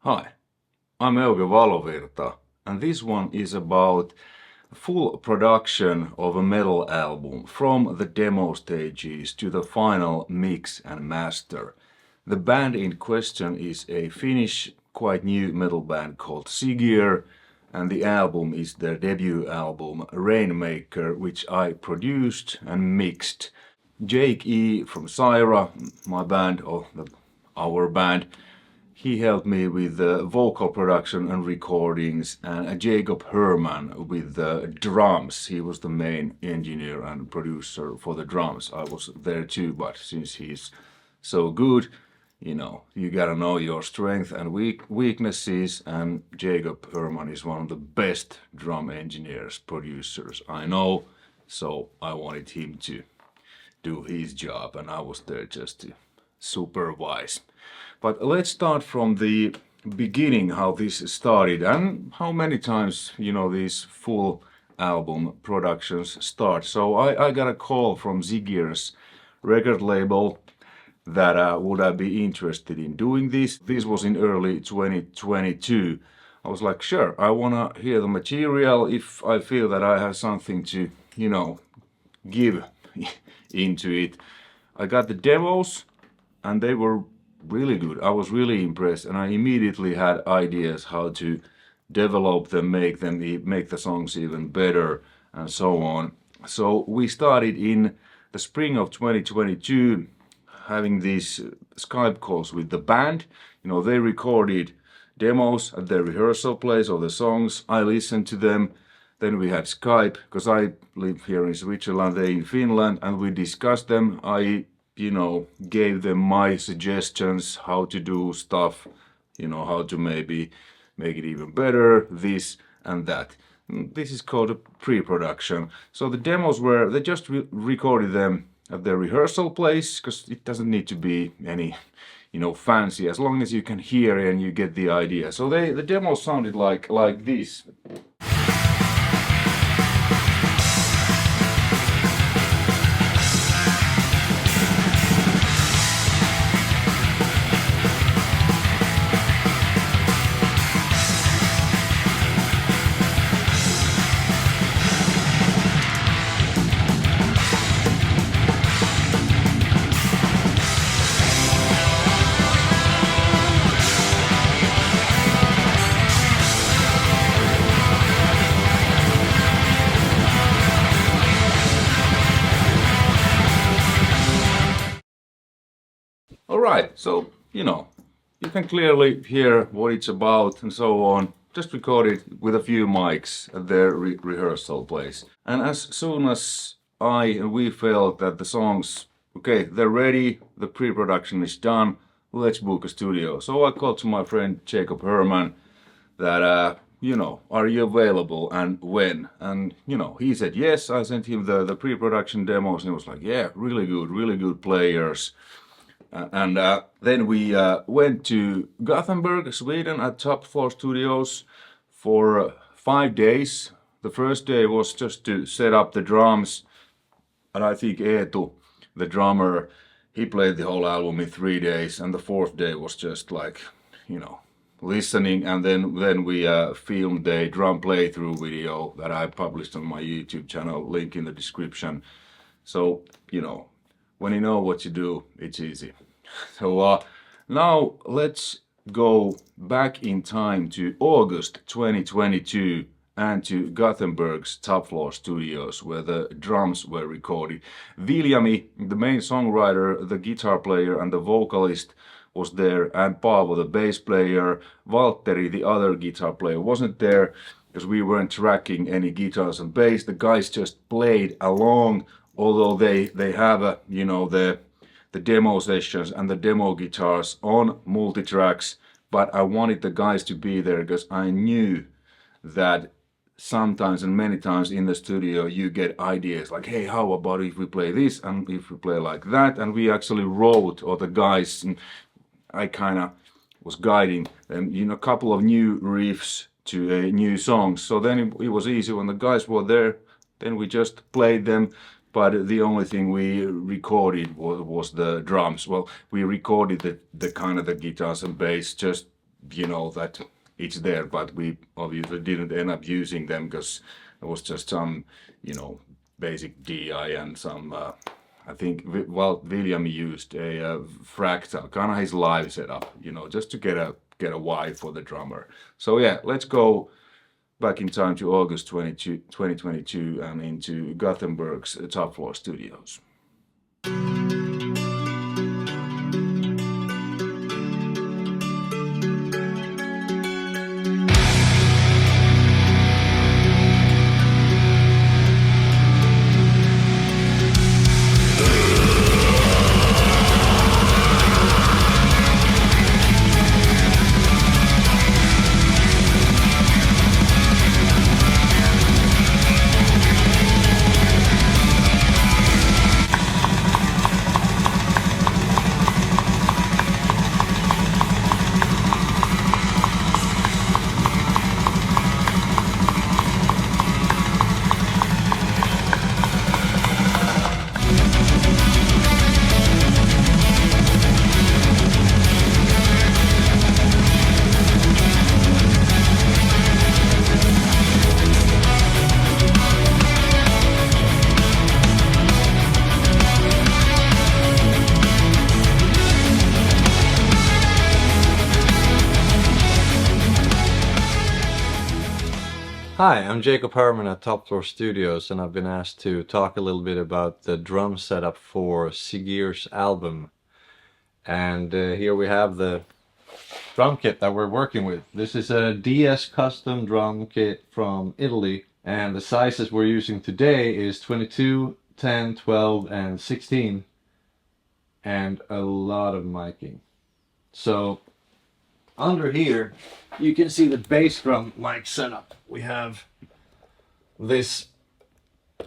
Hi, I'm Euge Valovirta, and this one is about full production of a metal album from the demo stages to the final mix and master. The band in question is a Finnish, quite new metal band called SIGIR, and the album is their debut album Rainmaker, which I produced and mixed. Jake E from CYHRA, my band, our band, he helped me with the vocal production and recordings, and Jakob Herrmann with the drums. He was the main engineer and producer for the drums. I was there too, but since he's so good, you gotta know your strength and weaknesses, and Jakob Herrmann is one of the best drum engineers, producers I know, so I wanted him to do his job, and I was there just to supervise. But let's start from the beginning, how this started and how many times, these full album productions start. So I got a call from SIGIR's record label that would I be interested in doing this. This was in early 2022. I was like, sure, I wanna hear the material if I feel that I have something to, give into it. I got the demos and they were really good. I was really impressed, and I immediately had ideas how to develop them, make the songs even better, and so on. So we started in the spring of 2022 having these Skype calls with the band. They recorded demos at their rehearsal place of the songs. I listened to them. Then we had Skype, because I live here in Switzerland, they in Finland, and we discussed them. I gave them my suggestions how to do stuff, how to maybe make it even better, this and that. This is called a pre-production. So the demos they just recorded them at their rehearsal place, because it doesn't need to be any, fancy, as long as you can hear and you get the idea. So the demos sounded like this. Alright, so, you can clearly hear what it's about and so on. Just record it with a few mics at their rehearsal place. And as soon as we felt that the songs, okay, they're ready, the pre-production is done, let's book a studio. So I called to my friend Jakob Herrmann that, are you available and when? And, he said yes. I sent him the pre-production demos and he was like, yeah, really good players. And then we went to Gothenburg, Sweden, at Top Floor Studios for 5 days. The first day was just to set up the drums, and I think Eetu, the drummer, he played the whole album in 3 days, and the fourth day was just like, listening, and then we filmed a drum playthrough video that I published on my YouTube channel, link in the description. So, when you know what you do, it's easy. So now let's go back in time to August 2022 and to Gothenburg's Top Floor Studios, where the drums were recorded. Viljami, the main songwriter, the guitar player and the vocalist, was there, and Paavo, the bass player. Valtteri, the other guitar player, wasn't there because we weren't tracking any guitars and bass. The guys just played along, although they have the demo sessions and the demo guitars on multi-tracks, but I wanted the guys to be there because I knew that sometimes and many times in the studio you get ideas like, hey, how about if we play this and if we play like that? And we actually wrote, or the guys, and I kind of was guiding them, a couple of new riffs to a new song. So then it was easy when the guys were there, then we just played them. But the only thing we recorded was the drums. Well, we recorded the kind of the guitars and bass just you know, that it's there, but we obviously didn't end up using them because it was just some, you know, basic DI and some, I think, well, William used a fractal, kind of his live setup, you know, just to get a vibe for the drummer. So yeah, let's go back in time to August 2022 and into Gothenburg's Top Floor Studios. Hi, I'm Jakob Herrmann at Top Floor Studios, and I've been asked to talk a little bit about the drum setup for SIGIR's album. And here we have the drum kit that we're working with. This is a DS custom drum kit from Italy, and the sizes we're using today is 22, 10, 12, and 16, and a lot of miking. So under here you can see the bass drum mic setup. We have this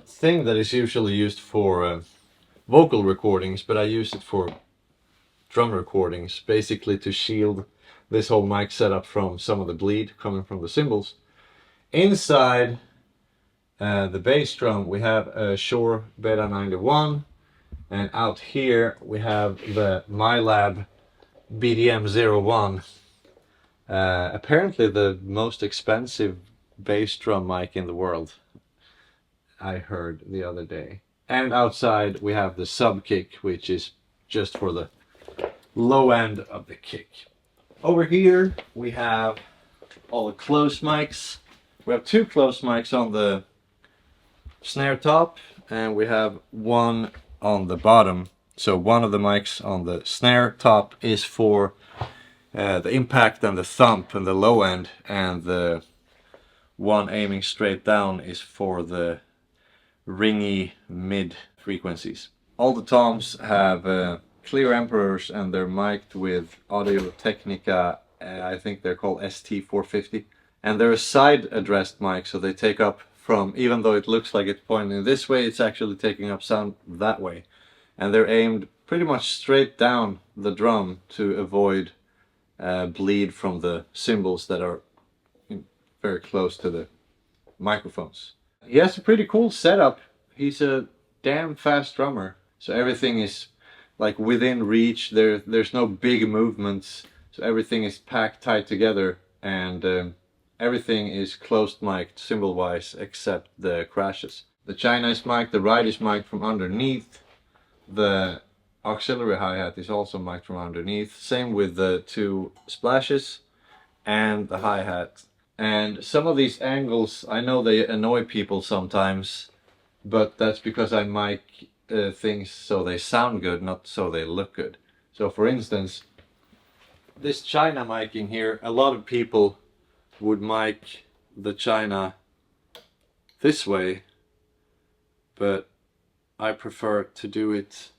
thing that is usually used for vocal recordings, but I use it for drum recordings, basically to shield this whole mic setup from some of the bleed coming from the cymbals. Inside the bass drum we have a Shure Beta 91, and out here we have the MyLab BDM-01. Apparently the most expensive bass drum mic in the world, I heard the other day. And outside we have the sub kick, which is just for the low end of the kick. Over here we have all the close mics. We have two close mics on the snare top, and we have one on the bottom. So one of the mics on the snare top is for the impact and the thump and the low end, and the one aiming straight down is for the ringy mid frequencies. All the toms have clear emperors, and they're mic'd with Audio Technica, I think they're called ST450. And they're a side addressed mic, so they take up from, even though it looks like it's pointing this way, it's actually taking up sound that way. And they're aimed pretty much straight down the drum to avoid bleed from the cymbals that are very close to the microphones. He has a pretty cool setup. He's a damn fast drummer, so everything is like within reach. There's no big movements, so everything is packed tight together, and everything is closed mic'd cymbal wise except the crashes. The China is mic'd, the ride is mic'd from underneath. The auxiliary hi-hat is also mic'd from underneath. Same with the two splashes and the hi-hat. And some of these angles, I know they annoy people sometimes, but that's because I mic things so they sound good, not so they look good. So for instance, this China miking here, a lot of people would mic the China this way, but I prefer to do it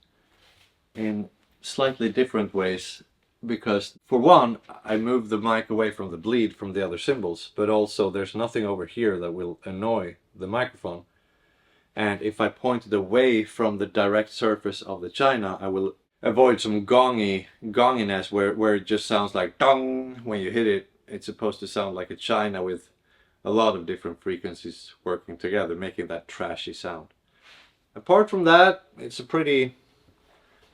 in slightly different ways, because for one, I move the mic away from the bleed from the other cymbals, but also there's nothing over here that will annoy the microphone. And if I point it away from the direct surface of the China, I will avoid some gonginess where it just sounds like dong when you hit it. It's supposed to sound like a China with a lot of different frequencies working together, making that trashy sound. Apart from that, it's a pretty,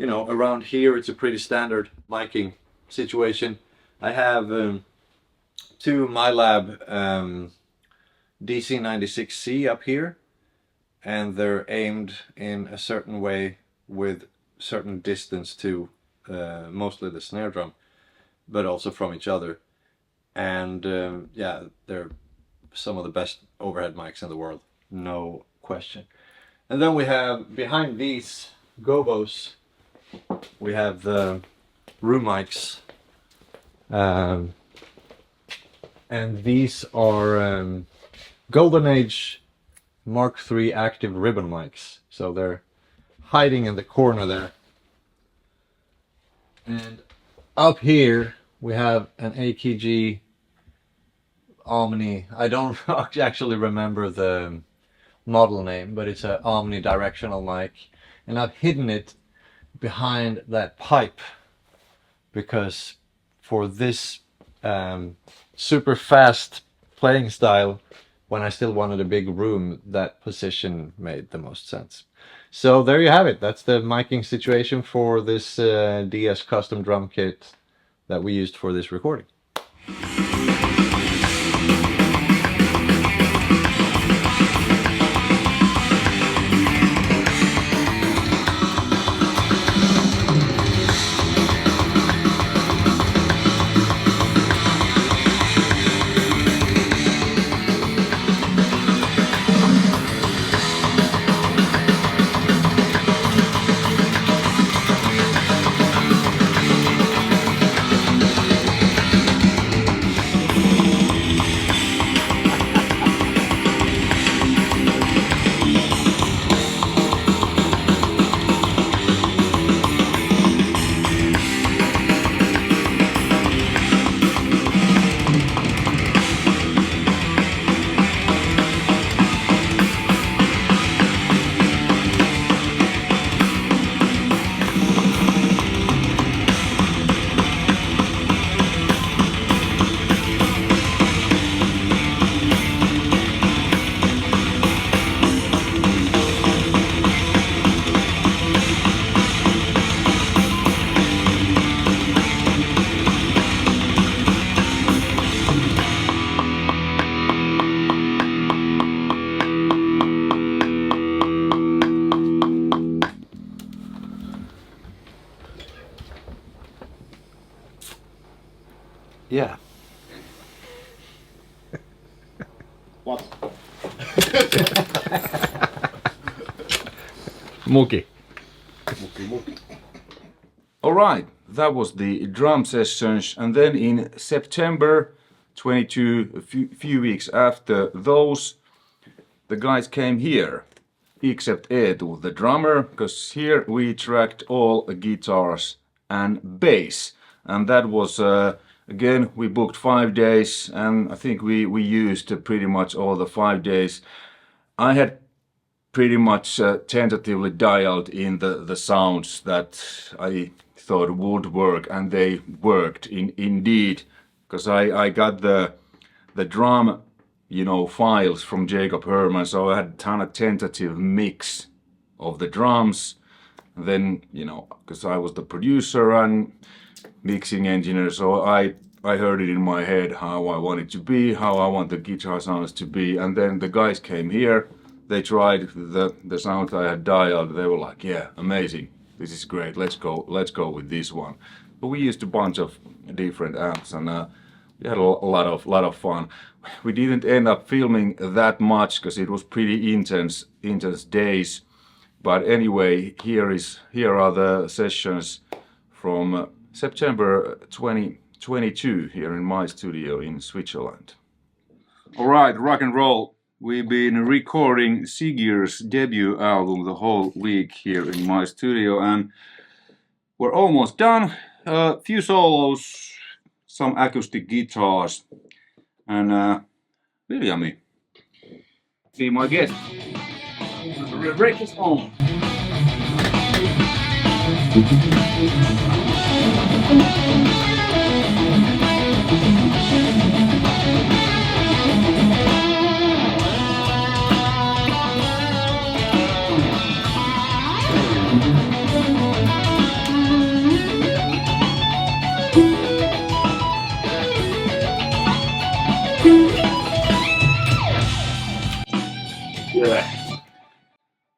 around here it's a pretty standard miking situation. I have to my lab DC96C up here, and they're aimed in a certain way with certain distance to mostly the snare drum, but also from each other. And yeah, they're some of the best overhead mics in the world, no question. And then we have behind these gobos, we have the room mics, and these are Golden Age Mark III active ribbon mics, so they're hiding in the corner there. And up here we have an AKG Omni. I don't actually remember the model name, but it's an omnidirectional mic, and I've hidden it behind that pipe because for this super fast playing style, when I still wanted a big room, that position made the most sense. So there you have it. That's the miking situation for this DS custom drum kit that we used for this recording. Yeah. What? Muki. Alright, that was the drum sessions, and then in September 22, a few weeks after those, the guys came here, except Eetu, the drummer, because here we tracked all guitars and bass, and that was again, we booked 5 days, and I think we used pretty much all the 5 days. I had pretty much tentatively dialed in the sounds that I thought would work, and they worked indeed, because I got the drum, you know, files from Jakob Herrmann, so I had a ton of tentative mix of the drums. And then, you know, because I was the producer and mixing engineer, so I heard it in my head how I want it to be, how I want the guitar sounds to be, and then the guys came here, they tried the sound I had dialed, they were like, yeah, amazing, this is great, let's go with this one. But we used a bunch of different amps, and we had a lot of fun. We didn't end up filming that much because it was pretty intense days. But anyway, here are the sessions from September 2022 here in my studio in Switzerland. All right, rock and roll. We've been recording SIGIR's debut album the whole week here in my studio, and we're almost done. A few solos, some acoustic guitars, and Viljami, be my guest. The break is on.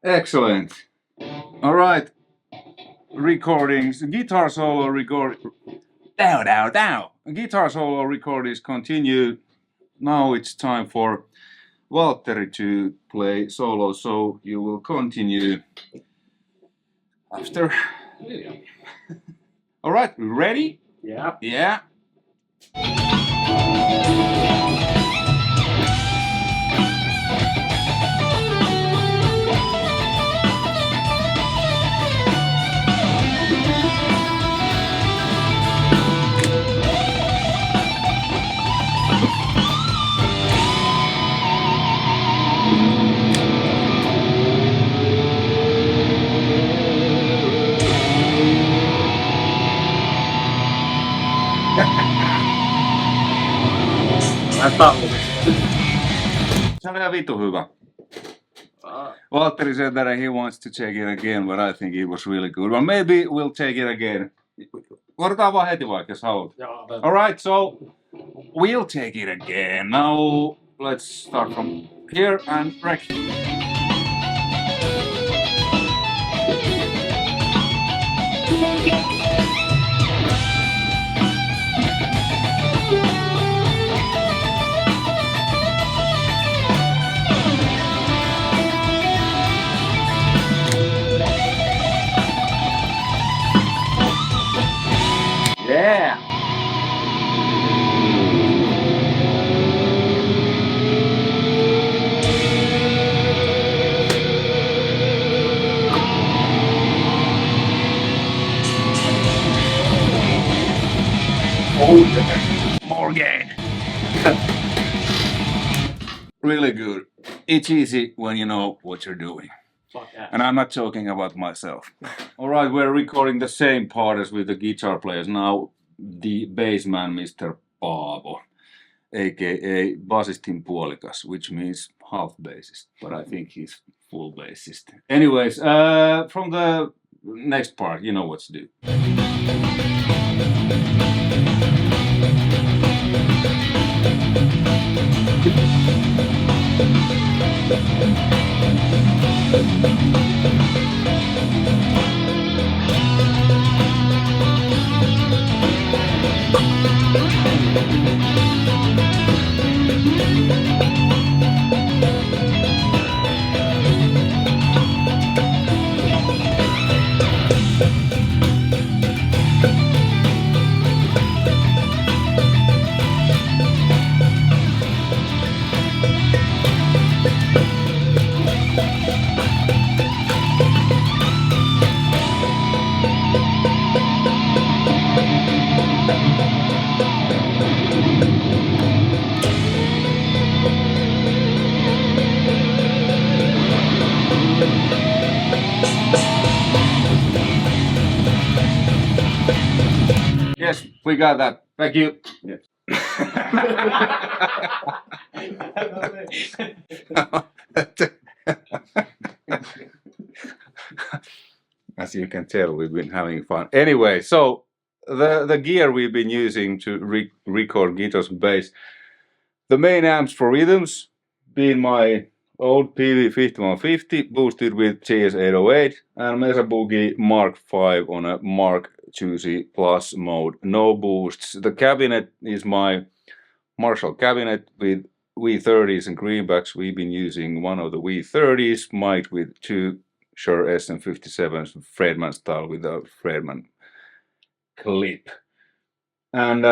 Excellent. All right. Recordings, guitar solo record. Down. Guitar solo recordings continue. Now it's time for Valtteri to play solo, so you will continue after William. All right, ready? Yeah. Yeah. Se oli ihan vitu hyvä. Valtteri said that he wants to take it again, but I think it was really good. Well, maybe we'll take it again. Otetaan vaan heti vaikka, jos haluat. Alright, so we'll take it again. Now let's start from here and rec. Yeah! More gain. Really good. It's easy when you know what you're doing. And I'm not talking about myself. Alright, we're recording the same part as with the guitar players. Now the bassman, Mr. Paavo, aka bassistin puolikas, which means half bassist, but I think he's full bassist. Anyways, from the next part, you know what to do. Yes, we got that. Thank you. Yes. As you can tell, we've been having fun. Anyway, so the gear we've been using to record guitars and bass, the main amps for rhythms being my old PV5150 boosted with TS808 and Mesa Boogie Mark V on a Mark IIc Plus mode, no boosts. The cabinet is my Marshall cabinet with V30s and greenbacks. We've been using one of the V30s mic'd with two Shure SM57s Fredman style with a Fredman clip. And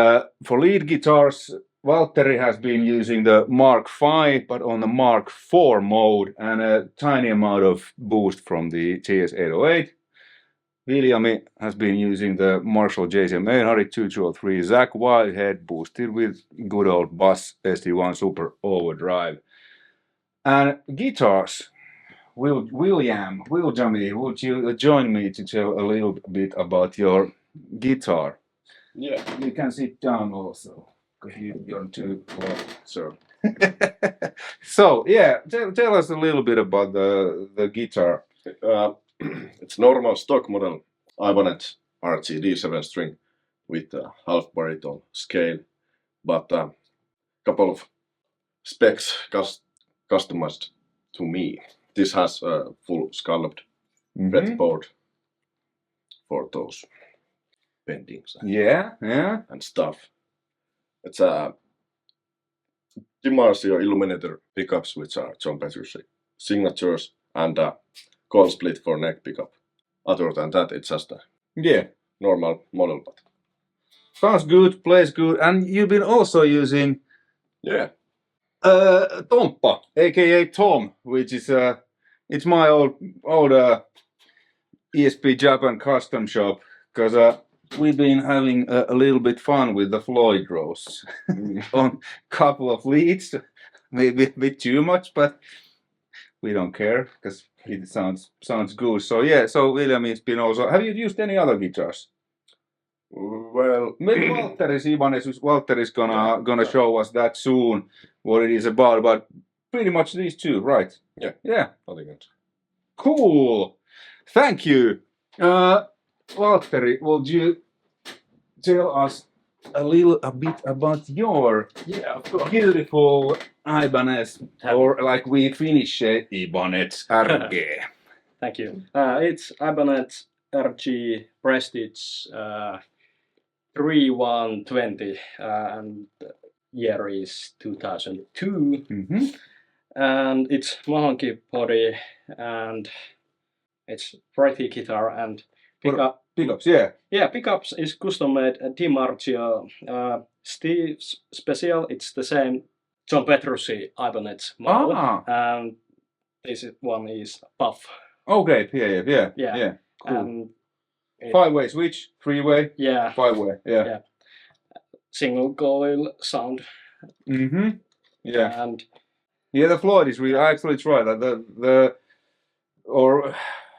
for lead guitars, Valtteri has been using the Mark V, but on the Mark IV mode and a tiny amount of boost from the TS808. William has been using the Marshall JCM 800 2203 Zach Wildhead boosted with good old Bass SD1 Super Overdrive. And guitars, William, would you join me to tell a little bit about your guitar? Yeah. You can sit down also, because you're too close, sir. So, yeah, tell us a little bit about the guitar. It's normal stock model Ibanez RGD 7-string with a half baritone scale, but a couple of specs customized to me. This has a full scalloped fretboard for those bendings and stuff. It's a DiMarzio Illuminator pickups, which are John Petrucci signatures, and a cone split for neck pickup. Other than that, it's just a normal model. But sounds good, plays good, and you've been also using Tomppa, aka Tom, which is it's my old ESP Japan custom shop, because we've been having a little bit fun with the Floyd rows on a couple of leads, maybe a bit too much, but we don't care because it sounds good. So yeah, so William has been also. Have you used any other guitars? Well, maybe Walter is gonna show us that soon what it is about, but pretty much these two, right? Yeah. Nothing else. Cool. Thank you. Valtteri, would you tell us a bit about your beautiful Ibanez, or like we Finnish say, Ibanez RG? Thank you. It's Ibanez RG Prestige 3120, and year is 2002. And it's Mahonki body, and it's pretty guitar and pickups. Pickups is custom made DiMarzio Steve special. It's the same John Petrucci Ibanez model, and this one is Puff. Okay, yeah. Cool. 5-way switch, 3-way, 5-way, yeah. Single coil sound. Yeah. And the Floyd is really. I actually tried that. Or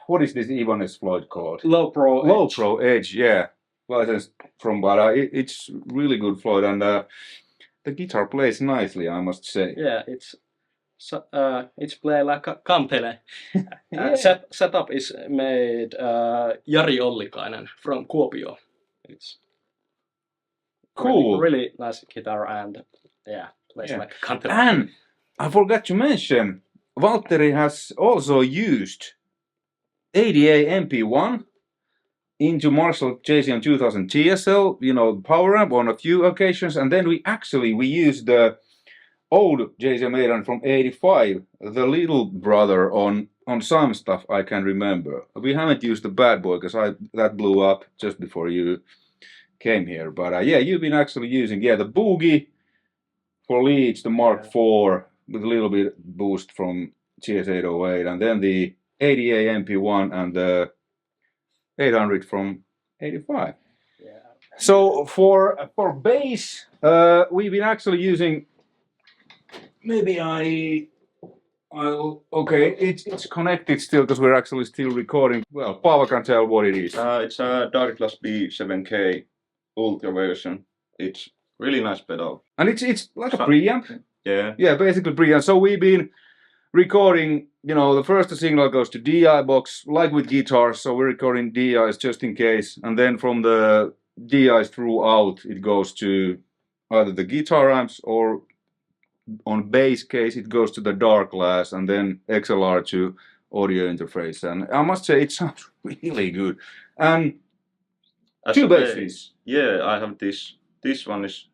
what is this Ibanez Floyd called? Low Pro Edge, yeah. Licensed from, but it's really good Floyd, and the guitar plays nicely, I must say. Yeah, it's play like a kantele. Setup is made Jari Ollikainen from Kuopio. It's cool. Really nice guitar, and plays like a kantele. And I forgot to mention, Valtteri has also used ADA MP1 into Marshall JCM 2000 TSL, power amp on a few occasions, and then we used the old JCM 800 from 85, the little brother on some stuff I can remember. We haven't used the bad boy because that blew up just before you came here, but you've been actually using the Boogie for leads, the Mark IV with a little bit boost from GS808, and then the ADA MP1 and the 800 from 85. So for bass, we've been actually using. Maybe it's connected still because we're actually still recording. Well, Paavo can tell what it is. It's a Dark Glass B7K Ultra version. It's really nice pedal. And it's like a preamp. Yeah, basically preamp. So we've been recording, the first signal goes to DI box, like with guitars, so we're recording DIs just in case, and then from the DIs throughout, it goes to either the guitar amps, or on bass case, it goes to the dark glass, and then XLR to audio interface, and I must say, it sounds really good. And two basses. Yeah, I have this. This one is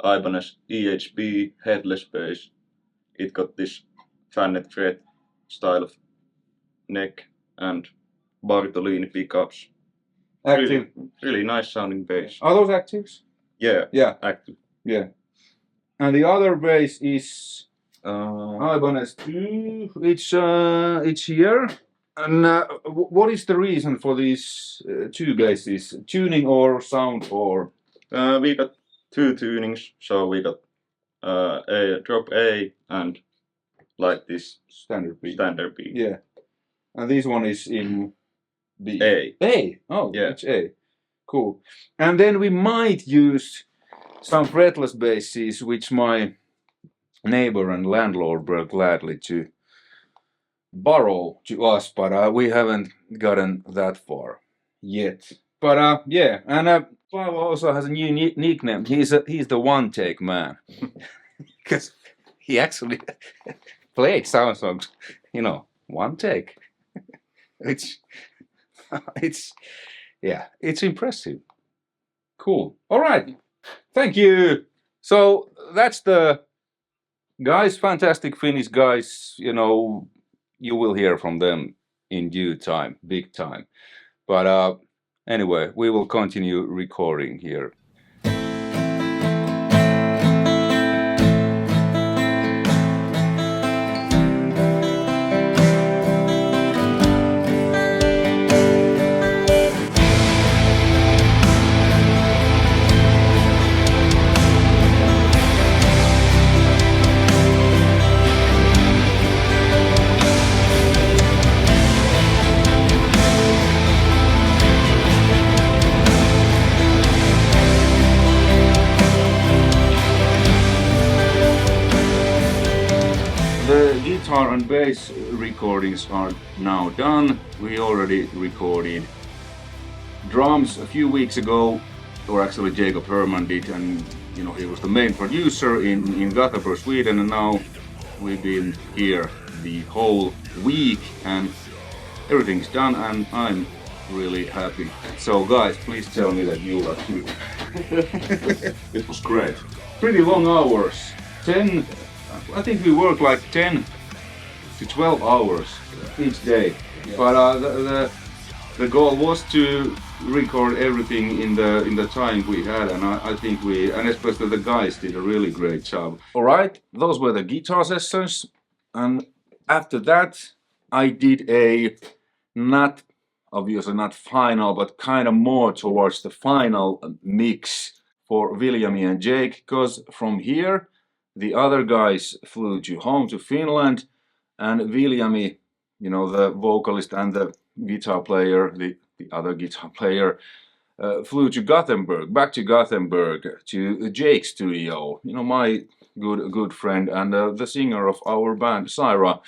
Ibanez EHB headless bass. It got this fannet fret style of neck and Bartolini pickups. Active. Really nice sounding bass. Are those actives? Yeah, active. Yeah. And the other bass is Ibanez 2. It's here. And what is the reason for these two basses? Tuning or sound or? We got two tunings, so we got a drop A and like this standard B. Yeah. And this one is in B. A. Oh, yeah. It's A. Cool. And then we might use some fretless basses, which my neighbor and landlord were gladly to borrow to us, but we haven't gotten that far yet. But and Paavo also has a new nickname. He's the one take man, because he actually played sound songs, you know, one take. It's yeah, it's impressive. Cool. All right. Thank you. So that's the guys, fantastic Finnish guys. You know, you will hear from them in due time, big time. But anyway, we will continue recording here. The guitar and bass recordings are now done. We already recorded drums a few weeks ago, or actually Jakob Herrmann did, and you know, he was the main producer in Gothenburg, Sweden, and now we've been here the whole week and everything's done and I'm really happy. So guys, please tell me that you are too. It was great. Pretty long hours. I think we work like 10 to 12 hours each day. Yeah. But the goal was to record everything in the time we had, and I think and especially the guys did a really great job. All right, those were the guitar sessions, and after that I did obviously not final, but kind of more towards the final mix for Viljami and Jake, because from here the other guys flew home to Finland, and Viljami, you know, the vocalist and the guitar player, the other guitar player, flew to Gothenburg, back to Gothenburg, to Jake's studio, you know, my good friend and the singer of our band, CYHRA,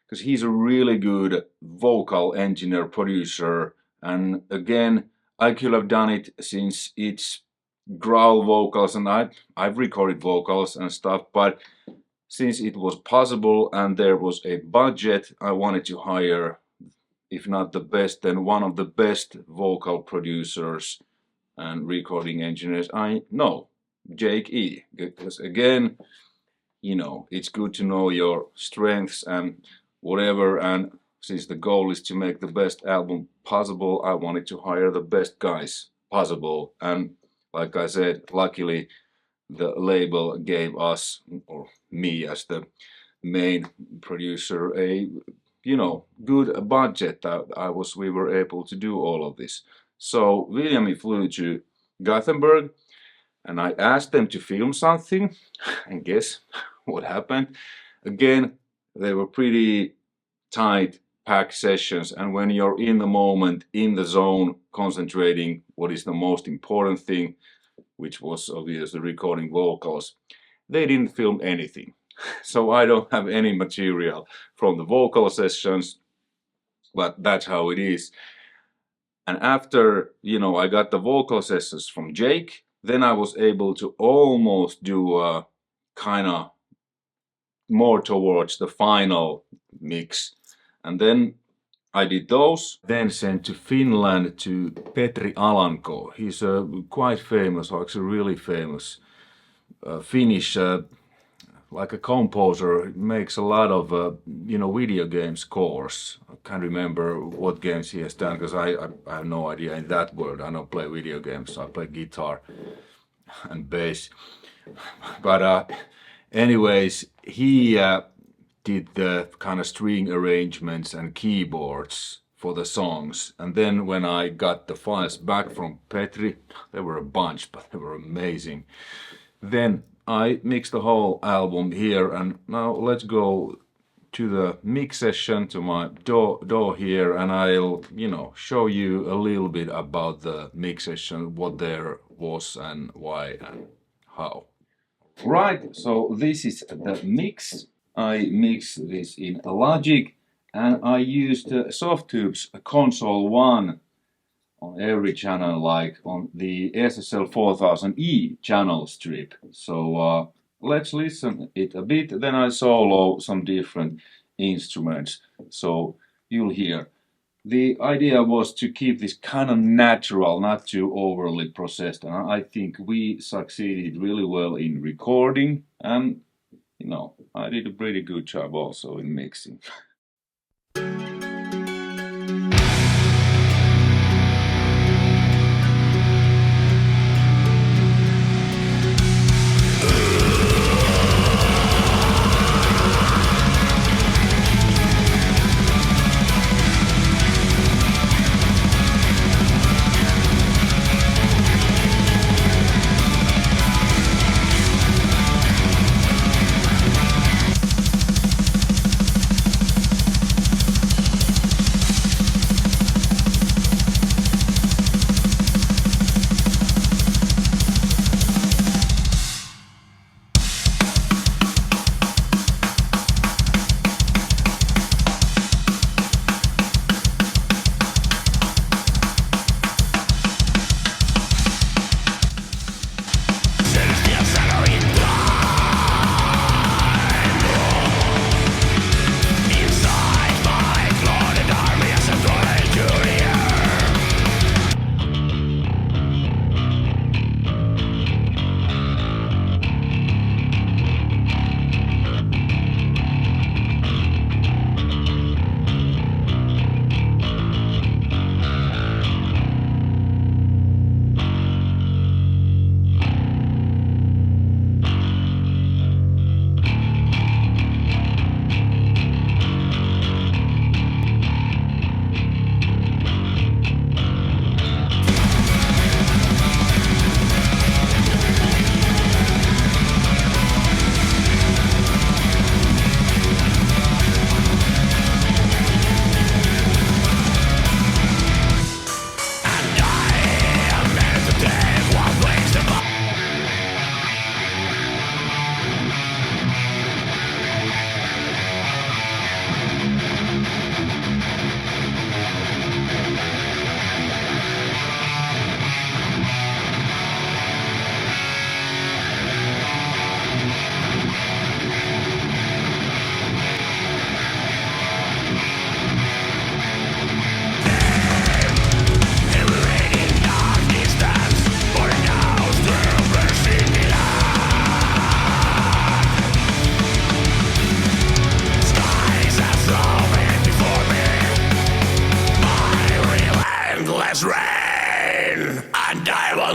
because he's a really good vocal engineer, producer, and again, I could have done it since it's growl vocals, and I've recorded vocals and stuff, but since it was possible and there was a budget, I wanted to hire, if not the best, then one of the best vocal producers and recording engineers I know, Jake E. Because again, you know, it's good to know your strengths and whatever, and since the goal is to make the best album possible, I wanted to hire the best guys possible, and like I said, luckily the label gave us, or me as the main producer, a, you know, good budget that we were able to do all of this. So Viljami flew to Gothenburg and I asked them to film something, and guess what happened? Again, they were pretty tight packed sessions, and when you're in the moment, in the zone, concentrating what is the most important thing, which was obviously recording vocals, they didn't film anything. So I don't have any material from the vocal sessions, but that's how it is. And after, you know, I got the vocal sessions from Jake, then I was able to almost do a kind of more towards the final mix. And then I did those, then sent to Finland to Petri Alanko. He's a quite famous, or actually really famous Finnish, like a composer. He makes a lot of, you know, video game scores. I can't remember what games he has done because I have no idea in that world. I don't play video games. I play guitar and bass. But anyways, he did the kind of string arrangements and keyboards for the songs. And then when I got the files back from Petri, there were a bunch, but they were amazing. Then I mixed the whole album here, and now let's go to the mix session, to my DAW here, and I'll, you know, show you a little bit about the mix session, what there was and why and how. Right, so this is the mix. I mixed this in Logic, and I used Softube's Console 1 on every channel, like on the SSL 4000E channel strip. So let's listen it a bit, then I solo some different instruments, so you'll hear. The idea was to keep this kind of natural, not too overly processed, and I think we succeeded really well in recording, and you know, I did a pretty good job also in mixing.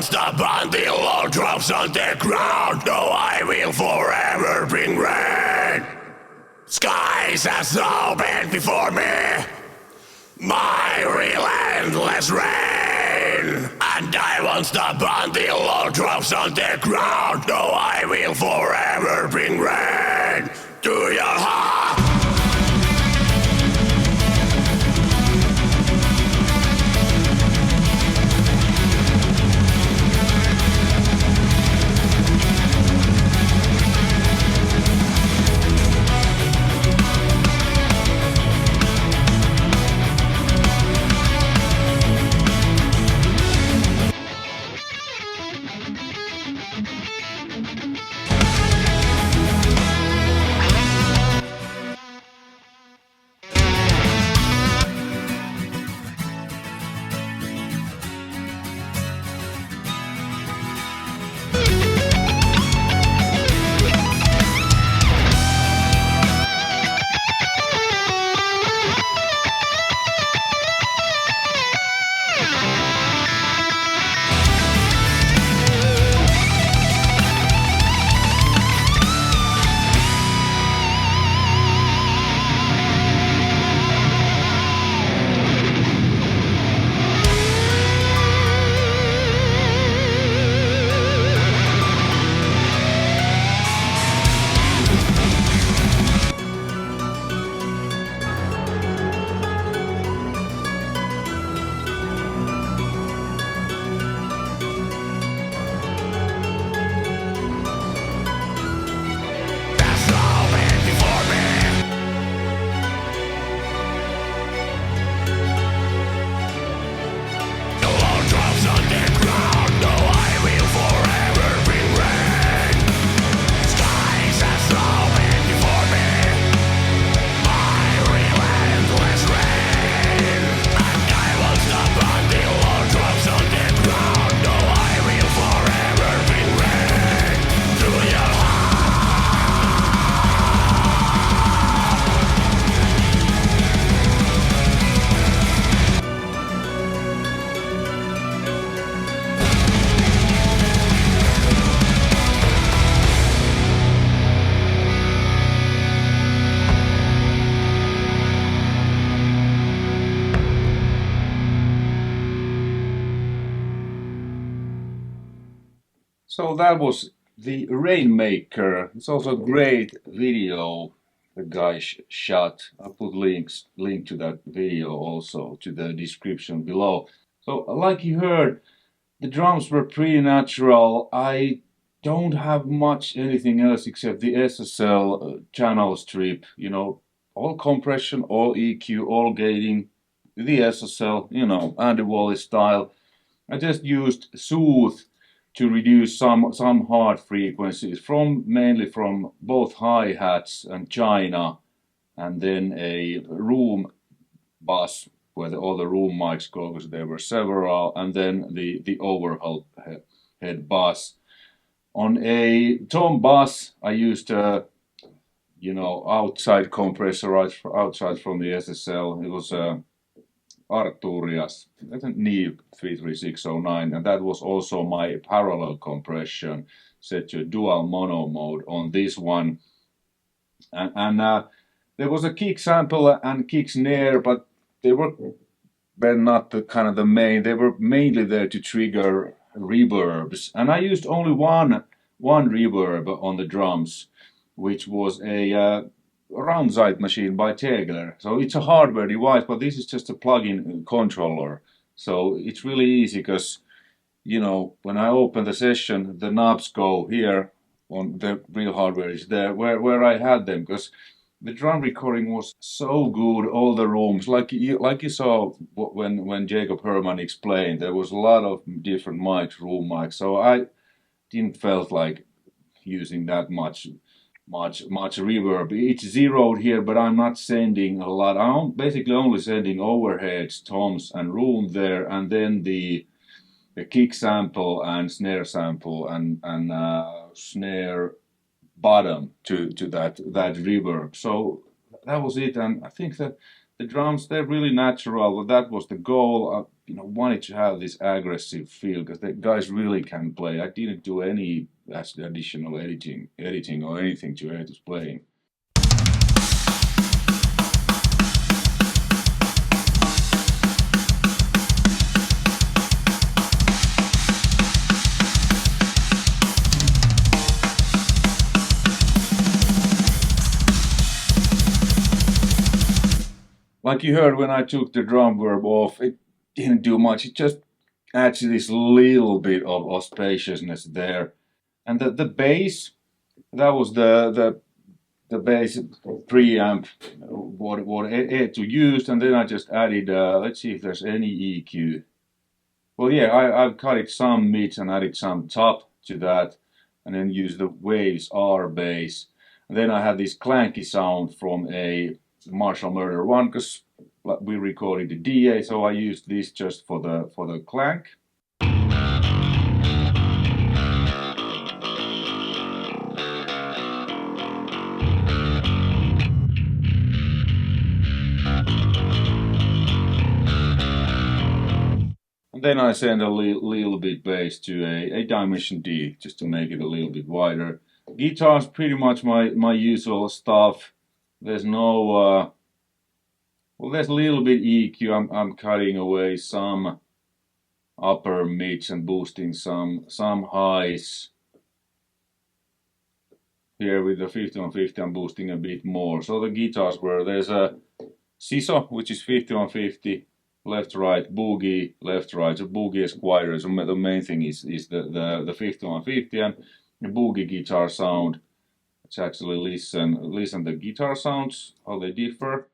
Stop until all drops on the ground. No, I will forever bring rain. Skies has opened before me, my relentless rain. And I won't stop until all drops on the ground. No, I will forever bring rain to your heart. So that was the Rainmaker. It's also a great video the guy shot. I'll put link to that video also to the description below. So like you heard, the drums were pretty natural. I don't have much anything else except the SSL channel strip, you know, all compression, all EQ, all gating, the SSL, you know, Andy Wally style. I just used Soothe to reduce some hard frequencies from mainly from both hi-hats and China, and then a room bus where all the room mics go, because there were several, and then the overhead bus. On a tom bus, I used you know, outside compressor outside from the SSL. It was Arturias, that's a Neve 33609, and that was also my parallel compression set to a dual mono mode on this one. And there was a kick sample and kick snare, but they were not the kind of the main. They were mainly there to trigger reverbs, and I used only one reverb on the drums, which was a round side machine by Tegler. So it's a hardware device, but this is just a plug-in controller. So it's really easy because, you know, when I open the session, the knobs go here on the real hardware is there where I had them, because the drum recording was so good, all the rooms, like you saw when Jakob Herrmann explained, there was a lot of different mics, room mics, so I didn't felt like using that much reverb. It's zeroed here, but I'm not sending a lot. I'm basically only sending overheads, toms, and room there, and then the kick sample and snare sample and snare bottom to that reverb. So that was it, and I think that the drums, they're really natural. That was the goal. You know, wanted to have this aggressive feel because the guys really can play. I didn't do any additional editing or anything to add his playing. Like you heard when I took the drum verb off, it didn't do much. It just adds this little bit of spaciousness there. And the bass, that was the bass preamp what Eetu used, and then I just added, let's see if there's any EQ. Well, yeah, I've cut it some mids and added some top to that, and then used the Waves R bass. And then I had this clanky sound from a Marshall Murder 1, because we recorded the DA, so I used this just for the clank. And then I send a little bit bass to a Dimension D, just to make it a little bit wider. Guitar's pretty much my usual stuff. There's no, well, there's a little bit EQ. I'm cutting away some upper mids and boosting some highs. Here with the 50-on-50, I'm boosting a bit more. So the guitars were, there's a CISO, which is 50-on-50, left, right, boogie, left, right. So boogie is quieter. So the main thing is the 50-on-50 and the boogie guitar sound. Let's actually listen the guitar sounds, how they differ.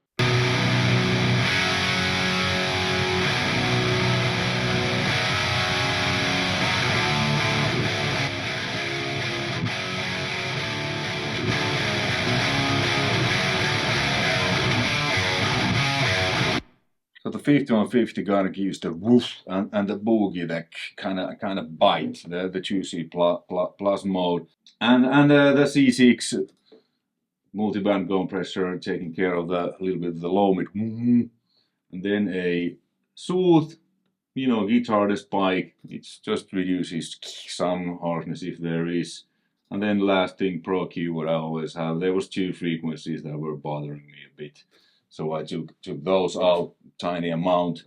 So the 50-on-50 kind of gives the woof, and the boogie that kind of bite, the 2C plus mode, and the C6 multiband compressor taking care of the little bit of the low mid, and then a Soothe, you know, guitar the spike. It just reduces some harshness if there is, and then last thing Pro Q, what I always have. There was two frequencies that were bothering me a bit, so I took those out, tiny amount,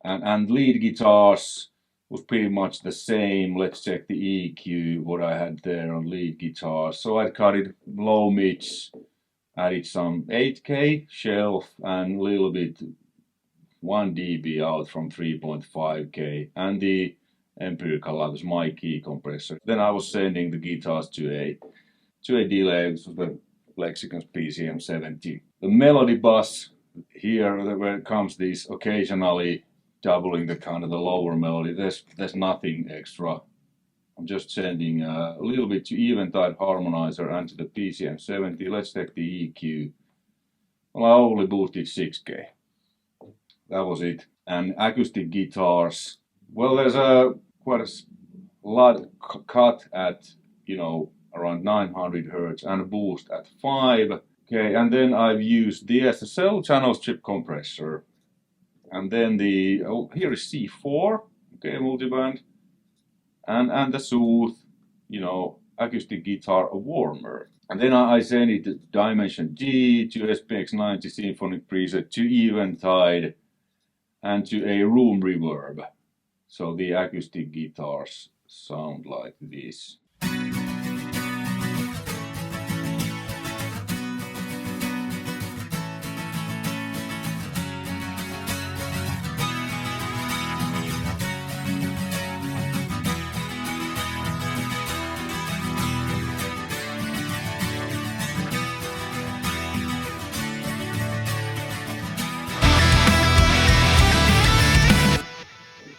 and lead guitars. was pretty much the same. Let's check the EQ, what I had there on lead guitar. So I cut it low mids, added some 8K shelf and a little bit 1 dB out from 3.5K and the empirical levels, my key compressor. Then I was sending the guitars to a delay, which was the Lexicon's PCM 70. The melody bus here, where it comes this occasionally doubling the kind of the lower melody, there's nothing extra. I'm just sending a little bit to Eventide harmonizer and to the PCM 70. Let's take the EQ. Well, I only boosted 6K. That was it. And acoustic guitars, well, there's quite a lot cut at, you know, around 900 Hz and a boost at 5. Okay, and then I've used the SSL channel strip compressor. And then the, here is C4, okay, multiband. And the Soothe, you know, acoustic guitar warmer. And then I send it to Dimension G, to SPX 90 Symphonic preset, to Eventide, and to a room reverb. So the acoustic guitars sound like this.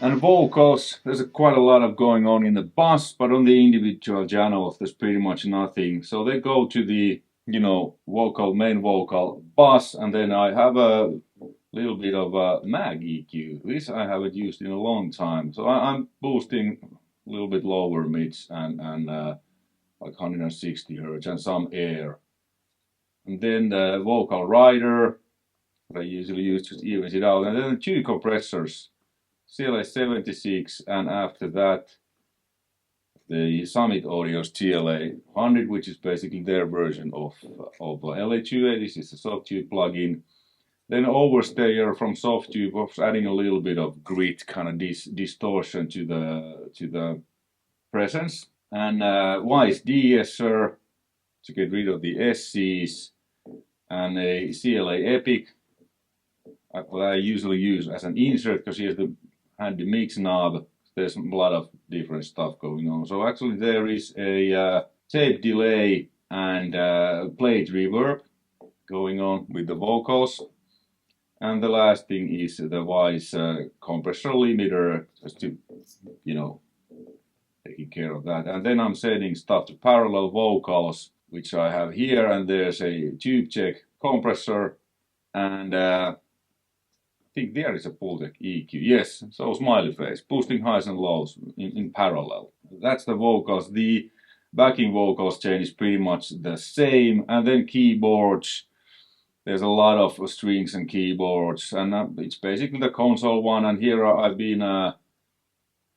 And vocals, there's quite a lot of going on in the bass, but on the individual channels, there's pretty much nothing. So they go to the, you know, main vocal bass, and then I have a little bit of a mag EQ. This I haven't used in a long time. So I'm boosting a little bit lower mids and like 160 Hz and some air. And then the vocal rider, that I usually use just evens it out. And then 2 compressors. CLA 76, and after that the Summit Audio's TLA 100, which is basically their version of LA2A. This is a Softube plugin. Then Overstayer from Softube was adding a little bit of grit, kind of distortion to the presence. And Wise de-esser to get rid of the SCs, and a CLA Epic, what I usually use as an insert because here's the handy mix knob. There's a lot of different stuff going on. So actually there is a tape delay and plate reverb going on with the vocals. And the last thing is the Wise compressor limiter, just to, you know, taking care of that. And then I'm setting stuff to parallel vocals, which I have here, and there's a tube check compressor, and I think there is a Pultec EQ. Yes, so smiley face, boosting highs and lows in parallel. That's the vocals. The backing vocals chain is pretty much the same. And then keyboards, there's a lot of strings and keyboards, and it's basically the console one. And here I've been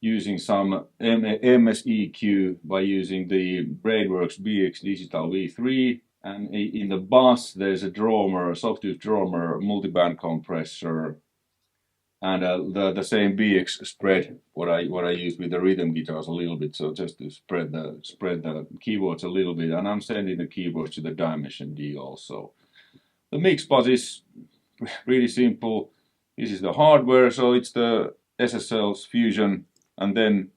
using some MS EQ by using the Braidworks BX Digital V3. And in the bass, there's a Softube Drummer multiband compressor, and the same BX spread what I use with the rhythm guitars a little bit, so just to spread the keyboards a little bit. And I'm sending the keyboards to the Dimension D also. The mix bus is really simple. This is the hardware, so it's the SSL's Fusion, and then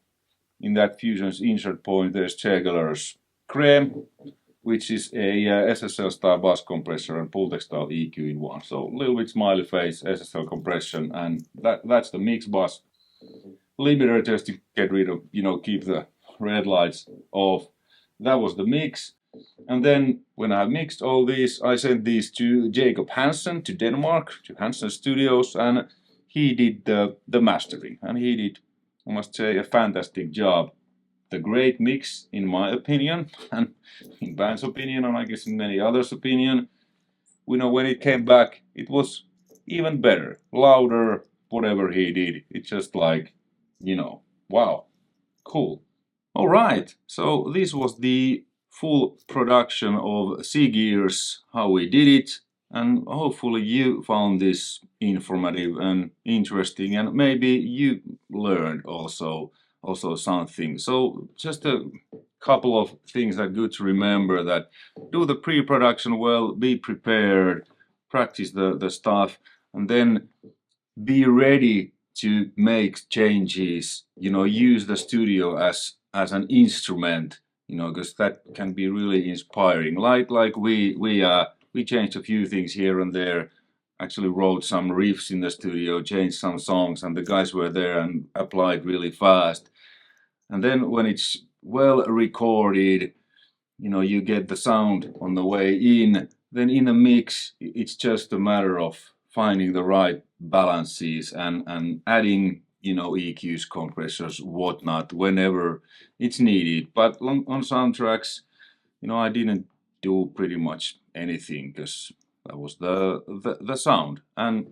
in that Fusion's insert point there's Jaeger's Creme, which is a SSL style bass compressor and Pultec style EQ in one. So a little bit smiley face, SSL compression, and that's the mix bus. Limiter just to get rid of, you know, keep the red lights off. That was the mix. And then when I mixed all these, I sent these to Jakob Hansen to Denmark, to Hansen Studios, and he did the mastering. And he did, I must say, a fantastic job. The great mix, in my opinion, and in band's opinion, and I guess in many others' opinion. You know, when it came back, it was even better, louder, whatever he did. It's just like, you know, wow, cool. All right, so this was the full production of SIGIR's How We Did It. and hopefully you found this informative and interesting, and maybe you learned also something. So just a couple of things that are good to remember: that do the pre-production well, be prepared, practice the stuff, and then be ready to make changes. Use the studio as an instrument, because that can be really inspiring. Like we changed a few things here and there, actually wrote some riffs in the studio, changed some songs, and the guys were there and applied really fast. And then when it's well recorded, you get the sound on the way in. Then in a mix, it's just a matter of finding the right balances and adding, EQs, compressors, whatnot, whenever it's needed. But on soundtracks, I didn't do pretty much anything, because that was the sound, and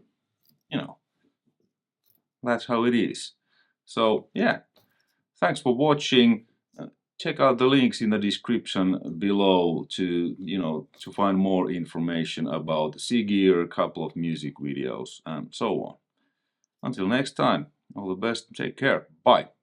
that's how it is. So yeah, thanks for watching. Check out the links in the description below to find more information about SIGIR, a couple of music videos, and so on. Until next time, all the best, take care, bye.